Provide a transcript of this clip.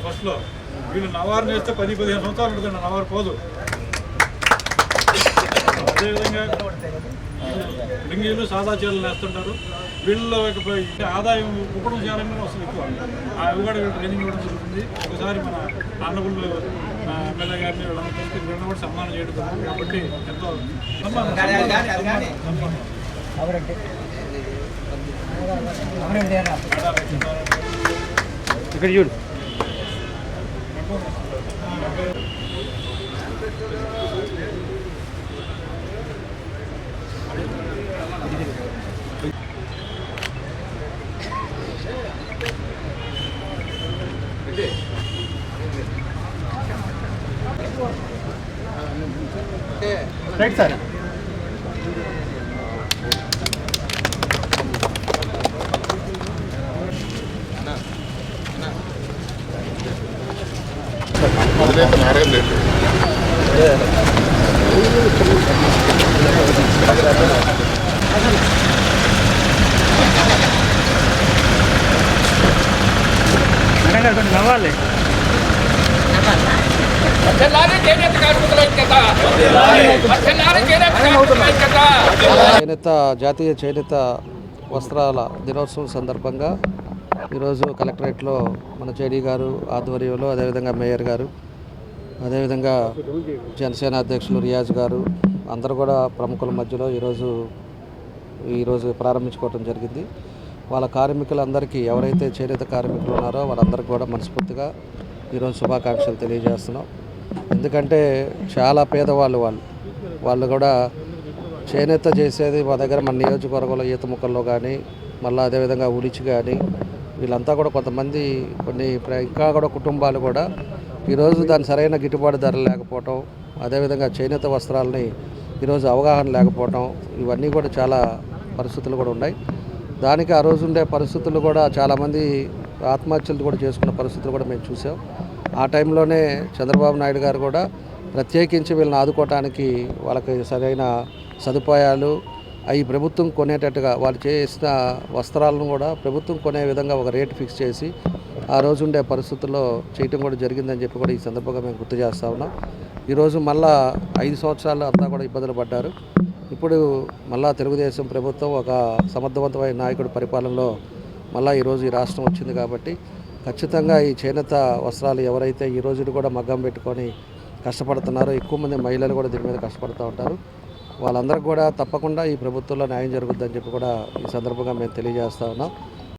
చెప్పాను ఫస్ట్లో. వీళ్ళు నవారు నేస్తే 10-15 సంవత్సరాలు ఉంటుంది, నవారు పోదు. అదేవిధంగా లింగీలు సాదా చీరలు నేస్తుంటారు. వీళ్ళలో ఆదాయం కుప్పడం చేయాలని వస్తుంది ఎక్కువ. అవి కూడా వీళ్ళు ట్రైనింగ్ ఇవ్వడం జరుగుతుంది. ఒకసారి మన అన్నగుళ్ళు ఎమ్మెల్యే గారిని వీళ్ళని తీసుకుని వీళ్ళని కూడా సన్మానం చేయడం జరుగుతుంది. కాబట్టి ఎంతో ఇక్కడ చూడు. Right sir. నారాయణ రెడ్డి నవ్వాలి. చేనేత జాతీయ చేనేత వస్త్రాల దినోత్సవం సందర్భంగా ఈరోజు కలెక్టరేట్లో మన జేడీ గారు ఆధ్వర్యంలో, అదేవిధంగా మేయర్ గారు, అదేవిధంగా జనసేన అధ్యక్షులు రియాజ్ గారు అందరూ కూడా ప్రముఖుల మధ్యలో ఈరోజు ప్రారంభించుకోవడం జరిగింది. వాళ్ళ కార్మికులందరికీ, ఎవరైతే చేనేత కార్మికులు ఉన్నారో వాళ్ళందరికీ కూడా మనస్ఫూర్తిగా ఈరోజు శుభాకాంక్షలు తెలియజేస్తున్నాం. ఎందుకంటే చాలా పేదవాళ్ళు వాళ్ళు కూడా చేనేత చేసేది మా దగ్గర మన నియోజకవర్గంలో ఈత ముక్కల్లో కానీ, మళ్ళీ అదేవిధంగా ఉలిచి కానీ, వీళ్ళంతా కూడా కొంతమంది ఇంకా కూడా కుటుంబాలు కూడా ఈరోజు దాని సరైన గిట్టుబాటు ధర లేకపోవటం, అదేవిధంగా చేనేత వస్త్రాలని ఈరోజు అవగాహన లేకపోవటం, ఇవన్నీ కూడా చాలా పరిస్థితులు కూడా ఉన్నాయి. దానికి ఆ రోజు ఉండే పరిస్థితులు కూడా చాలామంది ఆత్మహత్యలు కూడా చేసుకున్న పరిస్థితులు కూడా మేము చూసాం. ఆ టైంలోనే చంద్రబాబు నాయుడు గారు కూడా ప్రత్యేకించి వీళ్ళని ఆదుకోవటానికి వాళ్ళకి సరైన సదుపాయాలు అవి ప్రభుత్వం కొనేటట్టుగా, వాళ్ళు చేసిన వస్త్రాలను కూడా ప్రభుత్వం కొనే విధంగా ఒక రేటు ఫిక్స్ చేసి ఆ రోజు ఉండే పరిస్థితుల్లో చేయటం కూడా జరిగిందని చెప్పి కూడా ఈ సందర్భంగా మేము గుర్తు చేస్తూ ఉన్నాం. ఈరోజు మళ్ళా 5 సంవత్సరాలు అంతా కూడా ఇబ్బందులు పడ్డారు. ఇప్పుడు మళ్ళా తెలుగుదేశం ప్రభుత్వం ఒక సమర్థవంతమైన నాయకుడి పరిపాలనలో మళ్ళీ ఈరోజు ఈ రాష్ట్రం వచ్చింది. కాబట్టి ఖచ్చితంగా ఈ చేనేత వస్త్రాలు ఎవరైతే ఈ రోజు కూడా మగ్గం పెట్టుకొని కష్టపడుతున్నారో, ఎక్కువ మంది మహిళలు కూడా దీని మీద కష్టపడుతూ ఉంటారు. వాళ్ళందరికీ కూడా తప్పకుండా ఈ ప్రభుత్వంలో న్యాయం జరుగుతుందని చెప్పి కూడా ఈ సందర్భంగా మేము తెలియజేస్తూ ఉన్నాం.